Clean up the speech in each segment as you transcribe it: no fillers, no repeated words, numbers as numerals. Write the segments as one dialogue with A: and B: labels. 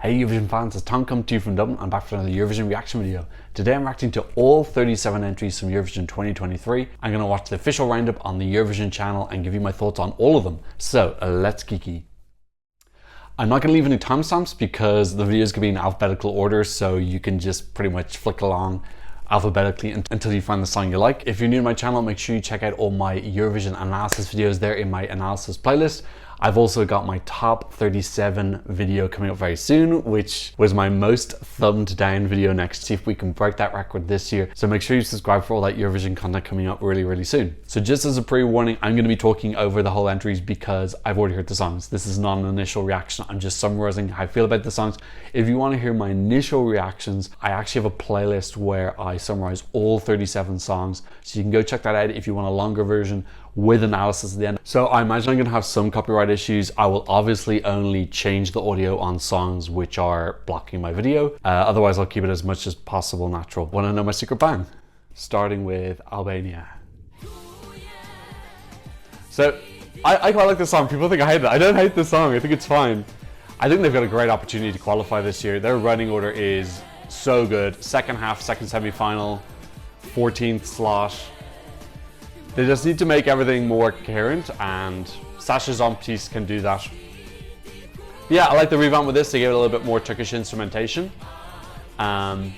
A: Hey Eurovision fans, it's Tom coming to you from Dublin. I'm back for another Eurovision reaction video. Today I'm reacting to all 37 entries from Eurovision 2023. I'm going to watch the official roundup on the Eurovision channel and give you my thoughts on all of them. So let's geeky. I'm not going to leave any timestamps because the videos could be in alphabetical order, so you can just pretty much flick along alphabetically until you find the song you like. If you're new to my channel, make sure you check out all my Eurovision analysis videos there in my analysis playlist. I've also got my top 37 video coming up very soon, which was my most thumbed down video next. See if we can break that record this year. So make sure you subscribe for all that Eurovision content coming up really soon. So just as a pre-warning, I'm going to be talking over the whole entries because I've already heard the songs. This is not an initial reaction. I'm just summarizing how I feel about the songs. If you want to hear my initial reactions, I actually have a playlist where I summarize all 37 songs. So you can go check that out if you want a longer version with analysis at the end. So I imagine I'm going to have some copyright issues. I will obviously only change the audio on songs which are blocking my video. Otherwise I'll keep it as much as possible natural. Want to know my secret bang? Starting with Albania. So I quite like this song. People think I hate it. I don't hate this song. I think it's fine. I think they've got a great opportunity to qualify this year. Their running order is so good. Second half, second semi-final, 14th slot. They just need to make everything more coherent, and Sasha Zomptis can do that. Yeah, I like the revamp with this. They gave it a little bit more Turkish instrumentation. Yeah,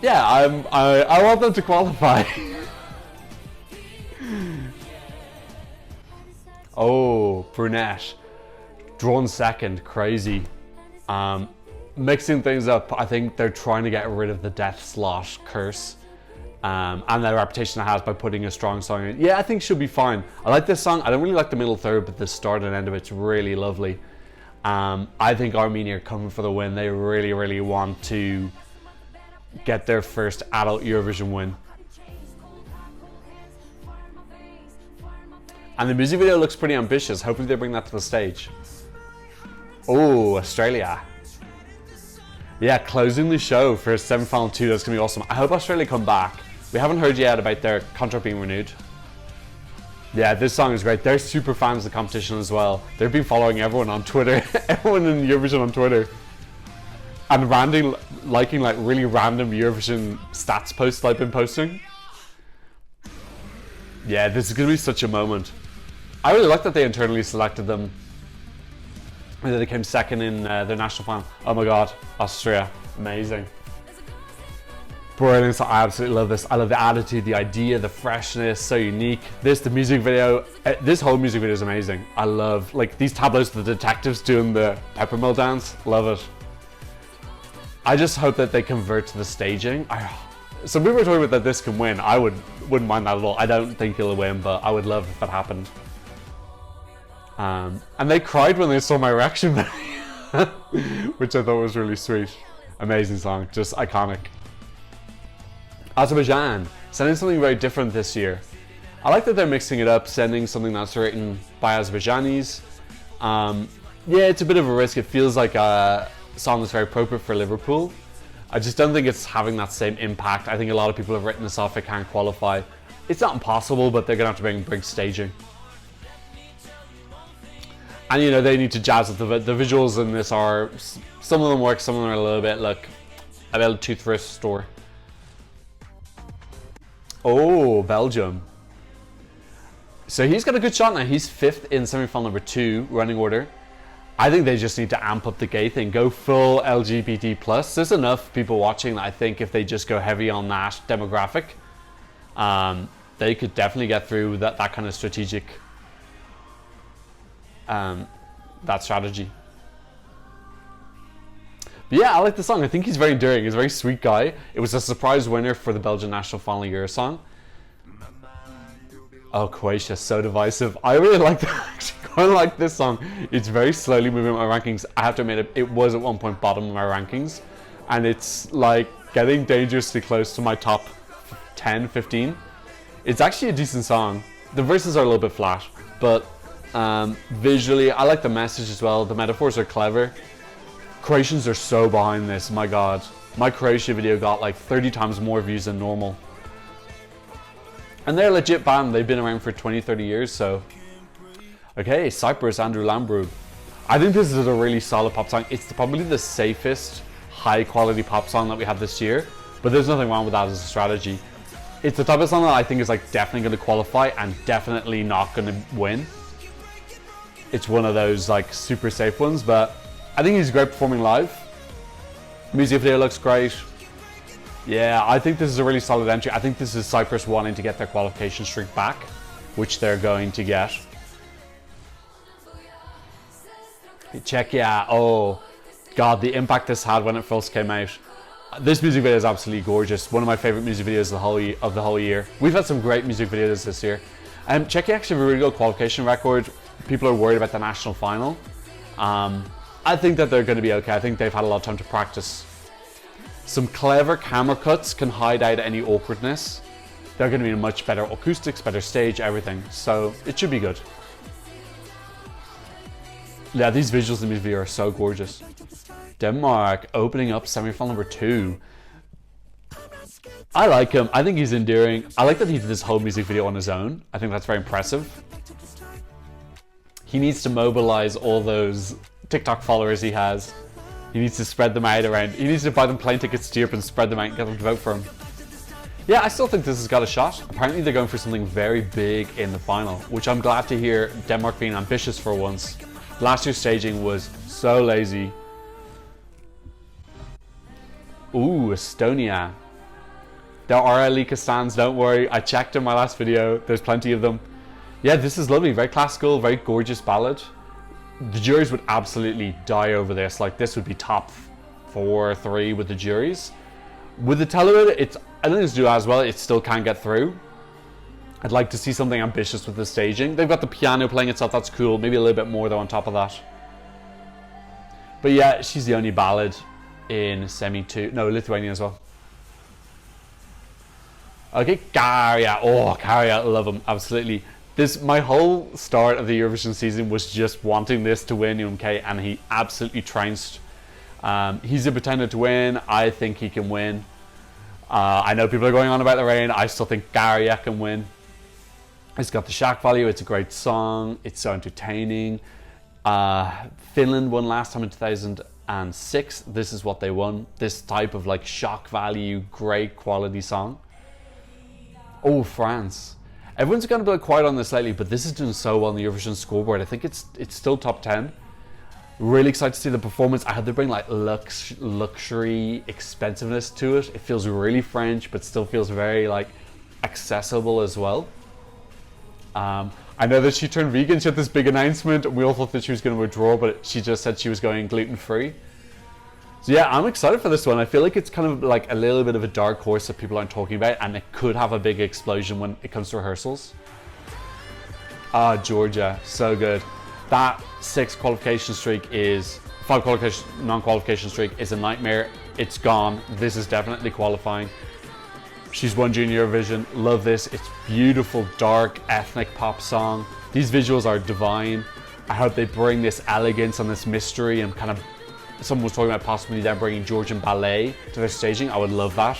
A: I want them to qualify. Oh, Brunette. Drawn second, crazy. Mixing things up, I think they're trying to get rid of the death slot curse. And the reputation it has by putting a strong song in. Yeah, I think she'll be fine. I like this song. I don't really like the middle third, but the start and end of it's really lovely. I think Armenia are coming for the win. They really want to get their first adult Eurovision win. And the music video looks pretty ambitious. Hopefully they bring that to the stage. Oh, Australia. Yeah, closing the show for semi-final 2. That's gonna be awesome. I hope Australia come back. We haven't heard yet about their contract being renewed. Yeah, this song is great. They're super fans of the competition as well. They've been following everyone on Twitter, everyone in Eurovision on Twitter, and liking like really random Eurovision stats posts I've been posting. Yeah, this is gonna be such a moment. I really like that they internally selected them. And then they came second in their national final. Oh my god, Austria, amazing. Brilliant, I absolutely love this. I love the attitude, the idea, the freshness, so unique. The music video, this whole music video is amazing. I love, like, these tableaus of the detectives doing the pepper mill dance, love it. I just hope that they convert to the staging. Some people were talking about that this can win. I wouldn't mind that at all. I don't think it'll win, but I would love if that happened. And they cried when they saw my reaction video, which I thought was really sweet. Amazing song, just iconic. Azerbaijan, sending something very different this year. I like that they're mixing it up, sending something that's written by Azerbaijanis. Yeah, it's a bit of a risk. It feels like a song that's very appropriate for Liverpool. I just don't think it's having that same impact. I think a lot of people have written this off, it can't qualify. It's not impossible, but they're gonna have to bring staging. And you know, they need to jazz up the visuals in this are, some of them work, some of them are a little bit like a little toothbrush store. Oh, Belgium. So he's got a good shot now. He's 5th in semi-final number 2 running order. I think they just need to amp up the gay thing, go full LGBT+. There's enough people watching that I think if they just go heavy on that demographic, they could definitely get through that kind of strategic that strategy. But yeah, I like the song. I think he's very endearing. He's a very sweet guy. It was a surprise winner for the Belgian national final Eurosong. Oh, Croatia, so divisive. I really like that. Actually, quite like this song. It's very slowly moving up my rankings. I have to admit, it was at one point bottom of my rankings, and it's like getting dangerously close to my top 10, 15. It's actually a decent song. The verses are a little bit flat, but visually, I like the message as well. The metaphors are clever. Croatians are so behind this, my god. My Croatia video got like 30 times more views than normal. And they're a legit band. They've been around for 20, 30 years, so. Okay, Cyprus, Andrew Lambrou. I think this is a really solid pop song. It's probably the safest, high quality pop song that we have this year, but there's nothing wrong with that as a strategy. It's the type of song that I think is like definitely going to qualify and definitely not going to win. It's one of those like super safe ones, but I think he's great performing live. Music video looks great. Yeah, I think this is a really solid entry. I think this is Cyprus wanting to get their qualification streak back, which they're going to get. Czechia, oh god, the impact this had when it first came out. This music video is absolutely gorgeous. One of my favorite music videos of the whole year. We've had some great music videos this year. Czechia actually have a really good qualification record. People are worried about the national final. I think that they're going to be okay. I think they've had a lot of time to practice. Some clever camera cuts can hide out any awkwardness. They're going to be much better acoustics, better stage, everything. So it should be good. Yeah, these visuals in this video are so gorgeous. Denmark opening up semi-final number 2. I like him. I think he's endearing. I like that he did this whole music video on his own. I think that's very impressive. He needs to mobilize all those TikTok followers he has. He needs to spread them out around. He needs to buy them plane tickets to Europe and spread them out and get them to vote for him. Yeah, I still think this has got a shot. Apparently they're going for something very big in the final, which I'm glad to hear Denmark being ambitious for once. Last year's staging was so lazy. Ooh, Estonia. There are Alika stands, don't worry. I checked in my last video. There's plenty of them. Yeah, this is lovely. Very classical, very gorgeous ballad. The juries would absolutely die over this. Like, this would be top 4 or 3 with the juries. With the televote, I don't think it's do as well. It still can't get through. I'd like to see something ambitious with the staging. They've got the piano playing itself, that's cool. Maybe a little bit more though on top of that. But yeah, she's the only ballad in semi-2. No, Lithuania as well. Okay, Karja. Oh, Karja, love him, absolutely. My whole start of the Eurovision season was just wanting this to win UMK, and he absolutely trounced. He's a pretender to win. I think he can win. I know people are going on about the rain. I still think Karja can win. It's got the shock value. It's a great song. It's so entertaining. Finland won last time in 2006. This is what they won. This type of like shock value, great quality song. Oh, France. Everyone's going to be quiet on this lately, but this is doing so well on the Eurovision scoreboard. I think it's still top 10. Really excited to see the performance. I had to bring like luxury expensiveness to it. It feels really French, but still feels very like accessible as well. I know that she turned vegan. She had this big announcement. We all thought that she was going to withdraw, but she just said she was going gluten-free. So yeah, I'm excited for this one. I feel like it's kind of like a little bit of a dark horse that people aren't talking about, and it could have a big explosion when it comes to rehearsals. Georgia, so good. That 5 non-qualification streak is a nightmare. It's gone. This is definitely qualifying. She's won Junior Eurovision. Love this. It's beautiful, dark, ethnic pop song. These visuals are divine. I hope they bring this elegance and this mystery, and kind of, someone was talking about possibly them bringing Georgian ballet to their staging. I would love that.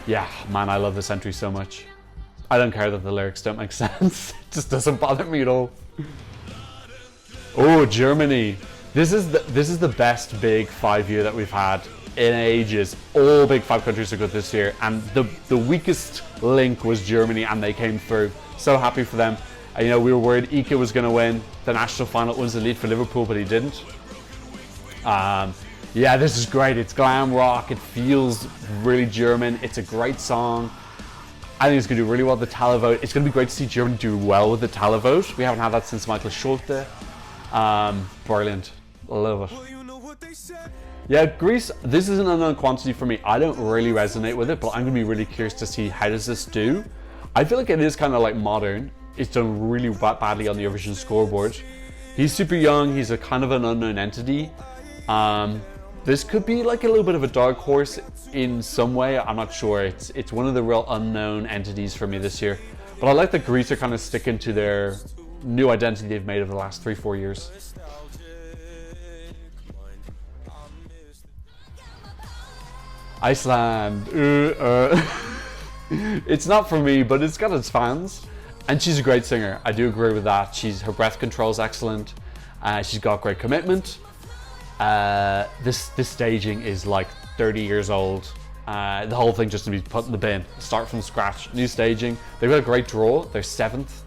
A: Yeah, man, I love this entry so much. I don't care that the lyrics don't make sense. It just doesn't bother me at all. Oh, Germany. This is the best big 5 year that we've had in ages. All big 5 countries are good this year, and the weakest link was Germany, and they came through. So happy for them. And, you know, we were worried Ike was going to win the national final. It was the lead for Liverpool, but he didn't. Yeah, this is great. It's glam rock. It feels really German. It's a great song. I think it's going to do really well with the televote. It's going to be great to see Germany do well with the televote. We haven't had that since Michael Schulte. Brilliant. Love it. Yeah, Greece, this is an unknown quantity for me. I don't really resonate with it, but I'm going to be really curious to see how does this do. I feel like it is kind of like modern. It's done really badly on the Eurovision scoreboard. He's super young. He's a kind of an unknown entity. This could be like a little bit of a dark horse in some way. I'm not sure. It's one of the real unknown entities for me this year. But I like that Greece are kind of sticking to their new identity they've made over the last 3-4 years. Iceland. It's not for me, but it's got its fans. And she's a great singer. I do agree with that. Her breath control is excellent. She's got great commitment. This staging is like 30 years old. The whole thing just to be put in the bin. Start from scratch, new staging. They've got a great draw. They're 7th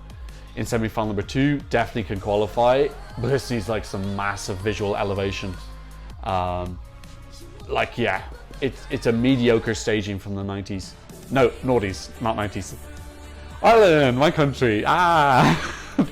A: in semi-final number 2. Definitely can qualify, but this needs like some massive visual elevation. Like, yeah, it's a mediocre staging from the 90s. No, noughties, not 90s. Ireland, my country.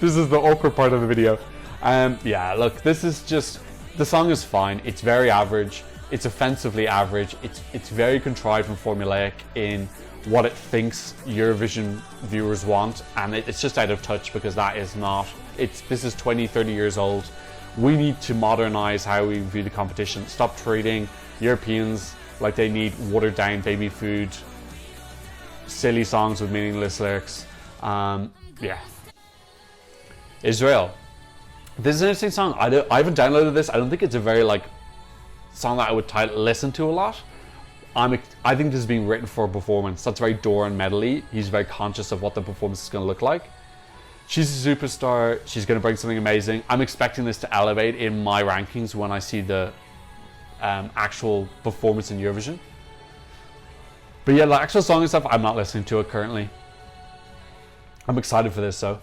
A: This is the awkward part of the video. Yeah, look, this is just, the song is fine. It's very average. It's offensively average. It's very contrived and formulaic in what it thinks Eurovision viewers want, and it's just out of touch because that is not. This is 20, 30 years old. We need to modernize how we view the competition. Stop treating Europeans like they need watered down baby food, silly songs with meaningless lyrics. Yeah. Israel. This is an interesting song. I haven't downloaded this. I don't think it's a very like song that I would listen to a lot. I think this is being written for a performance. That's very Doran medley. He's very conscious of what the performance is going to look like. She's a superstar. She's going to bring something amazing. I'm expecting this to elevate in my rankings when I see the actual performance in Eurovision. But yeah, the actual song and stuff, I'm not listening to it currently. I'm excited for this though.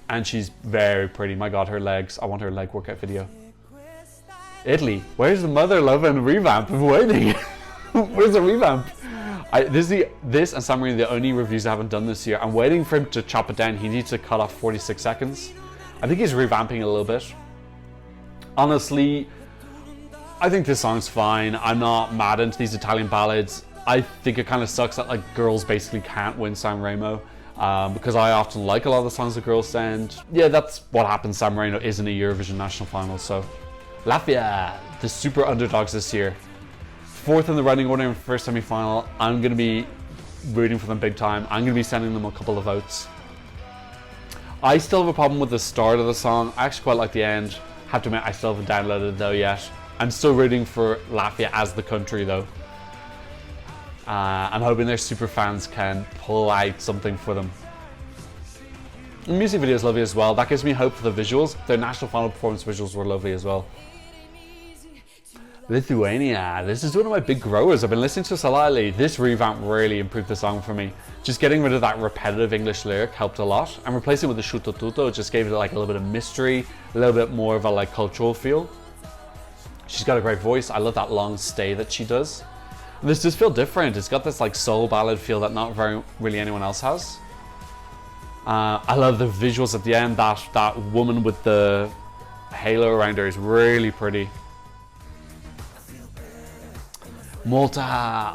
A: And she's very pretty. My God, her legs. I want her leg workout video. Italy. Where's the mother loving revamp? I'm waiting. Where's the revamp? This and San Marino are the only reviews I haven't done this year. I'm waiting for him to chop it down. He needs to cut off 46 seconds. I think he's revamping a little bit. Honestly, I think this song's fine. I'm not mad into these Italian ballads. I think it kind of sucks that like girls basically can't win Sanremo. Because I often like a lot of the songs that girls send. Yeah, that's what happens. San Marino isn't a Eurovision national final, so. Latvia, the super underdogs this year. 4th in the running order in first semi-final. I'm going to be rooting for them big time. I'm going to be sending them a couple of votes. I still have a problem with the start of the song. I actually quite like the end. Have to admit, I still haven't downloaded it though yet. I'm still rooting for Latvia as the country though. I'm hoping their super fans can pull out something for them. The music video is lovely as well. That gives me hope for the visuals. Their national final performance visuals were lovely as well. Lithuania. This is one of my big growers. I've been listening to this a lot lately. This revamp really improved the song for me. Just getting rid of that repetitive English lyric helped a lot. And replacing it with the Sciutto Tutto just gave it like a little bit of mystery, a little bit more of a like cultural feel. She's got a great voice. I love that long stay that she does. And this does feel different. It's got this like soul ballad feel that not really anyone else has. I love the visuals at the end. That woman with the halo around her is really pretty. Malta,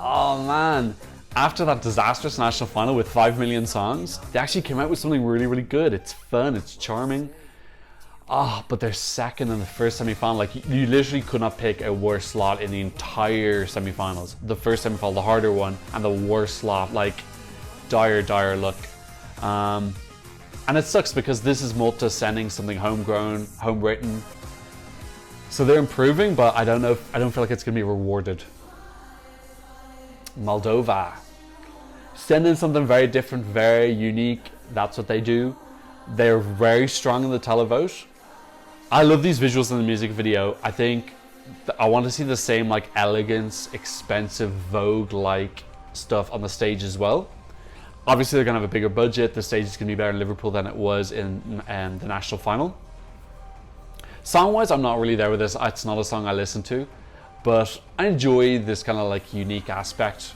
A: oh man. After that disastrous national final with 5 million songs, they actually came out with something really, really good. It's fun, it's charming. But they're second in the first semi-final. Like, you literally could not pick a worse slot in the entire semi-finals. The first semi-final, the harder one, and the worst slot. Like, dire, dire luck. And it sucks because this is Malta sending something homegrown, home-written. So they're improving, but I don't feel like it's going to be rewarded. Moldova. Sending something very different, very unique. That's what they do. They're very strong in the televote. I love these visuals in the music video. I think I want to see the same like elegance, expensive Vogue-like stuff on the stage as well. Obviously, they're going to have a bigger budget. The stage is going to be better in Liverpool than it was in the national final. Song-wise, I'm not really there with this. It's not a song I listen to, but I enjoy this kind of like unique aspect.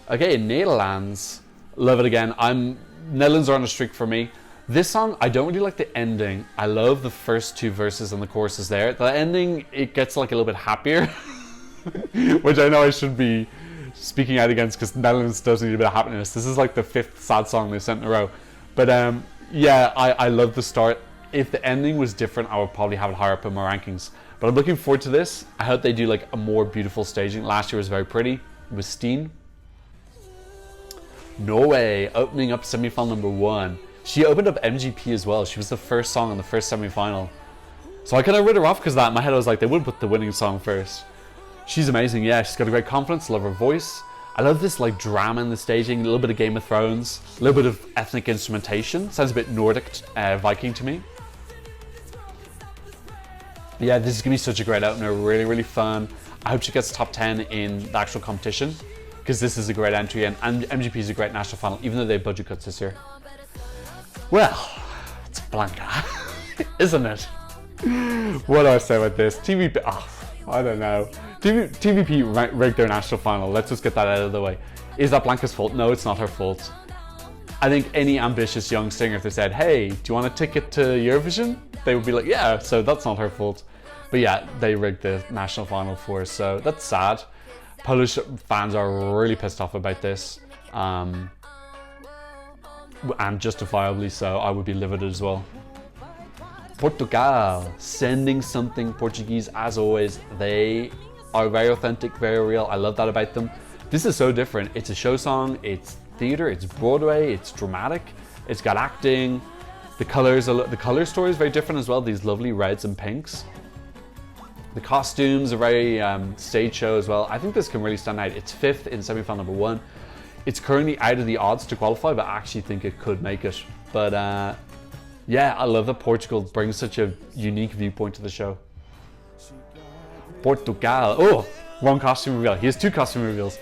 A: Okay, Netherlands. Love it again. Netherlands are on a streak for me. This song, I don't really like the ending. I love the first 2 verses and the choruses there. The ending, it gets like a little bit happier, which I know I should be speaking out against because Netherlands does need a bit of happiness. This is like the 5th sad song they've sent in a row. But yeah, I love the start. If the ending was different, I would probably have it higher up in my rankings. But I'm looking forward to this. I hope they do like a more beautiful staging. Last year was very pretty. It was Steen. Norway, opening up semi-final number 1. She opened up MGP as well. She was the first song in the first semi-final. So I kind of wrote her off because that in my head I was like, they would put the winning song first. She's amazing, yeah. She's got a great confidence, love her voice. I love this like drama in the staging, a little bit of Game of Thrones, a little bit of ethnic instrumentation. Sounds a bit Nordic, Viking to me. Yeah, this is gonna be such a great opener, really, really fun. I hope she gets top 10 in the actual competition, because this is a great entry, and MGP is a great national final, even though they have budget cuts this year. Well, it's Blanca, isn't it? What do I say about this? TVP, I don't know. TVP rigged their national final. Let's just get that out of the way. Is that Blanca's fault? No, it's not her fault. I think any ambitious young singer, if they said, hey, do you want a ticket to Eurovision? They would be like, yeah, so that's not her fault. But yeah, they rigged the national final for us, so that's sad. Polish fans are really pissed off about this. And justifiably so. I would be livid as well. Portugal, sending something Portuguese as always. They are very authentic, very real. I love that about them. This is so different. It's a show song, it's theater, it's Broadway, it's dramatic, it's got acting. The color story is very different as well. These lovely reds and pinks. The costumes are very stage show as well. I think this can really stand out. It's 5th in semi-final number 1. It's currently out of the odds to qualify, but I actually think it could make it. But yeah, I love that Portugal brings such a unique viewpoint to the show. Portugal. Oh, wrong costume reveal. He has 2 costume reveals.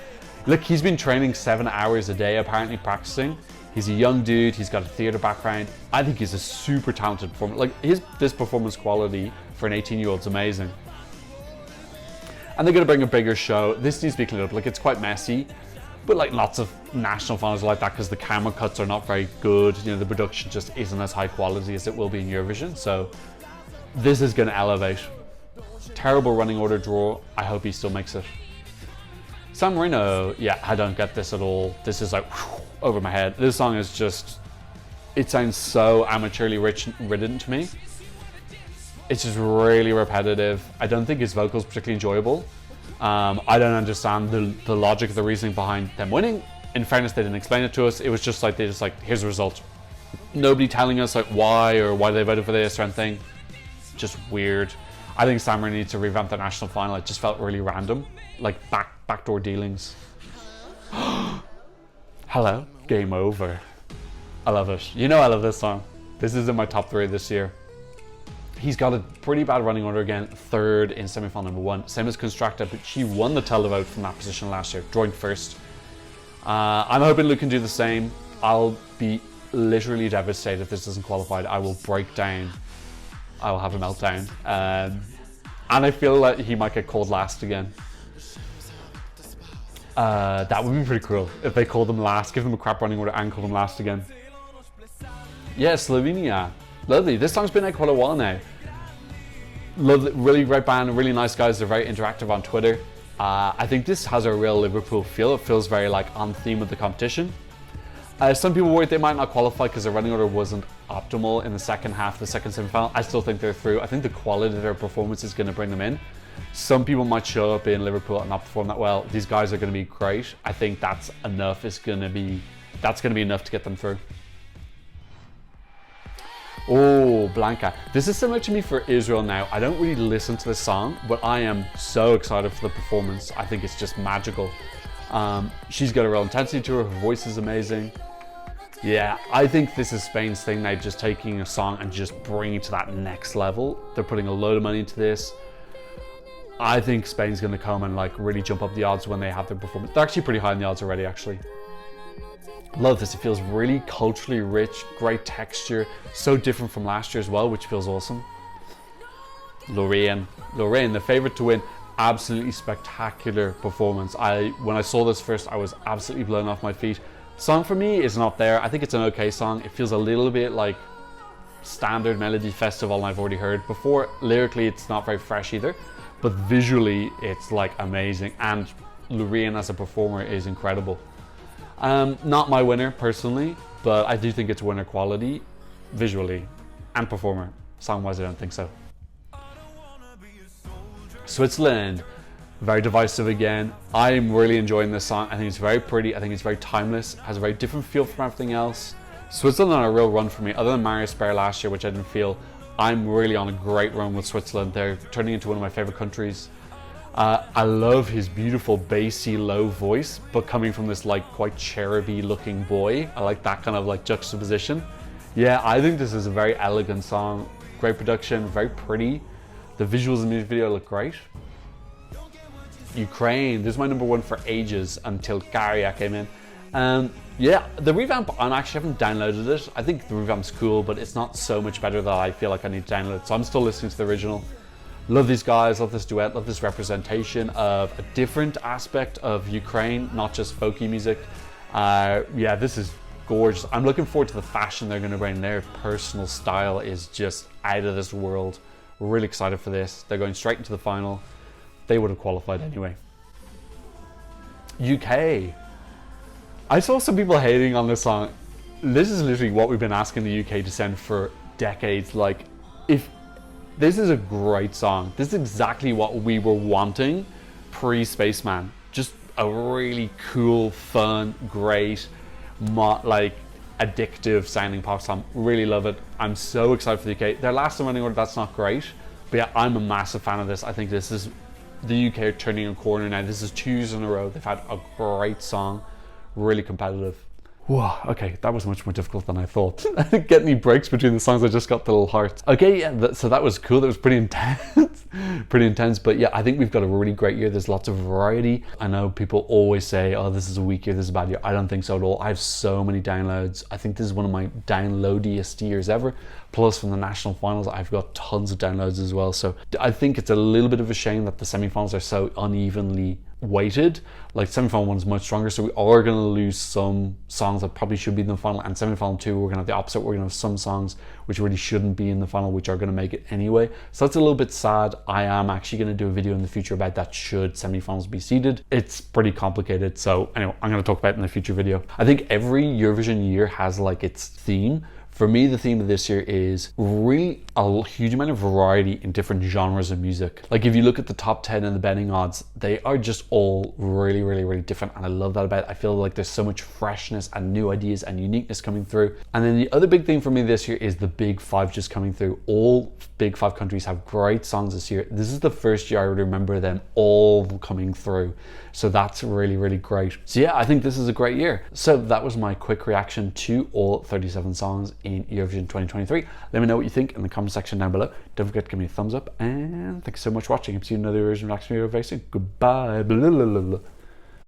A: Look, he's been training 7 hours a day, apparently practicing. He's a young dude. He's got a theater background. I think he's a super talented performer. Like this performance quality for an 18-year-old is amazing. And they're going to bring a bigger show. This needs to be cleaned up. Like, it's quite messy, but like lots of national finals are like that because the camera cuts are not very good. You know, the production just isn't as high quality as it will be in Eurovision. So this is going to elevate. Terrible running order draw. I hope he still makes it. San Marino, yeah, I don't get this at all. This is like over my head. This song is just, it sounds so amateurly written to me. It's just really repetitive. I don't think his vocals particularly enjoyable. I don't understand the logic, the reasoning behind them winning. In fairness, they didn't explain it to us. It was just like, here's the result. Nobody telling us like why or why they voted for this or anything. Just weird. I think San Marino needs to revamp the national final. It just felt really random, like backdoor dealings. Hello, game over. I love it. You know I love this song. This is in my top 3 this year. He's got a pretty bad running order again, 3rd in semi-final number 1. Same as Constructa, but she won the televote from that position last year, joined 1st. I'm hoping Luke can do the same. I'll be literally devastated if this doesn't qualify. I will break down. I will have a meltdown. And I feel like he might get called last again. That would be pretty cool if they called them last, give them a crap running order and call them last again. Yeah, Slovenia. Lovely. This song's been out quite a while now. Lovely, really great band, really nice guys. They're very interactive on Twitter. I think this has a real Liverpool feel. It feels very like on theme with the competition. Some people worried they might not qualify because their running order wasn't optimal in the second half, the second semi-final. I still think they're through. I think the quality of their performance is going to bring them in. Some people might show up in Liverpool and not perform that well. These guys are going to be great. I think that's enough. That's going to be enough to get them through. Oh, Blanca. This is similar to me for Israel now. I don't really listen to this song, but I am so excited for the performance. I think it's just magical. She's got a real intensity to her. Her voice is amazing. Yeah, I think this is Spain's thing now, just taking a song and just bringing it to that next level. They're putting a load of money into this. I think Spain's going to come and like really jump up the odds when they have their performance. They're actually pretty high in the odds already, actually. Love this. It feels really culturally rich, great texture, so different from last year as well, which feels awesome. Lorraine, the favorite to win. Absolutely spectacular performance. When I saw this first, I was absolutely blown off my feet. Song for me is not there. I think it's an okay song. It feels a little bit like standard Melody Festival I've already heard before. Lyrically, it's not very fresh either, but visually, it's like amazing. And Lorraine as a performer is incredible. Not my winner personally, but I do think it's winner quality, visually, and performer. Song-wise, I don't think so. Switzerland, very divisive again. I'm really enjoying this song. I think it's very pretty. I think it's very timeless. Has a very different feel from everything else. Switzerland on a real run for me. Other than Marius Bear last year, which I didn't feel, I'm really on a great run with Switzerland. They're turning into one of my favorite countries. I love his beautiful bassy low voice, but coming from this like quite cheruby looking boy. I like that kind of like juxtaposition. Yeah, I think this is a very elegant song. Great production, very pretty. The visuals in the music video look great. Ukraine, this is my number one for ages until Garia came in. Yeah, the revamp, I actually haven't downloaded it. I think the revamp's cool, but it's not so much better that I feel like I need to download it. So I'm still listening to the original. Love these guys, love this duet, love this representation of a different aspect of Ukraine, not just folky music. Yeah, this is gorgeous. I'm looking forward to the fashion they're gonna bring. Their personal style is just out of this world. We're really excited for this. They're going straight into the final. They would have qualified anyway. UK. I saw some people hating on this song. This is literally what we've been asking the UK to send for decades. Like, if this is a great song. This is exactly what we were wanting pre-Spaceman. Just a really cool, fun, great, like addictive sounding pop song. Really love it. I'm so excited for the UK. Their last time running order, that's not great. But yeah, I'm a massive fan of this. I think this is, the UK are turning a corner now. This is 2 years in a row. They've had a great song, really competitive. Whoa, okay, that was much more difficult than I thought. I didn't get any breaks between the songs, I just got the little hearts. Okay, yeah, so that was cool, that was pretty intense. Pretty intense, but yeah, I think we've got a really great year. There's lots of variety. I know people always say, oh, this is a weak year, this is a bad year. I don't think so at all. I have so many downloads. I think this is one of my downloadiest years ever. Plus from the national finals, I've got tons of downloads as well. So I think it's a little bit of a shame that the semi-finals are so unevenly weighted. Like semi-final 1 is much stronger, so we are going to lose some songs that probably should be in the final, and semi-final 2 we're going to have the opposite. We're going to have some songs which really shouldn't be in the final, which are going to make it anyway. So that's a little bit sad. I am actually going to do a video in the future about that, should semi-finals be seeded. It's pretty complicated, so anyway, I'm going to talk about it in the future video. I think every Eurovision year has like its theme. For me, the theme of this year is really a huge amount of variety in different genres of music. Like if you look at the top 10 and the betting odds, they are just all really, really, really different. And I love that about it. I feel like there's so much freshness and new ideas and uniqueness coming through. And then the other big thing for me this year is the big 5 just coming through. All big 5 countries have great songs this year. This is the first year I would remember them all coming through. So that's really, really great. So yeah, I think this is a great year. So that was my quick reaction to all 37 songs in Eurovision 2023. Let me know what you think in the comment section down below. Don't forget to give me a thumbs up, and thanks so much for watching. I'll see you in another Eurovision reaction video very soon. Goodbye. Blah, blah, blah, blah.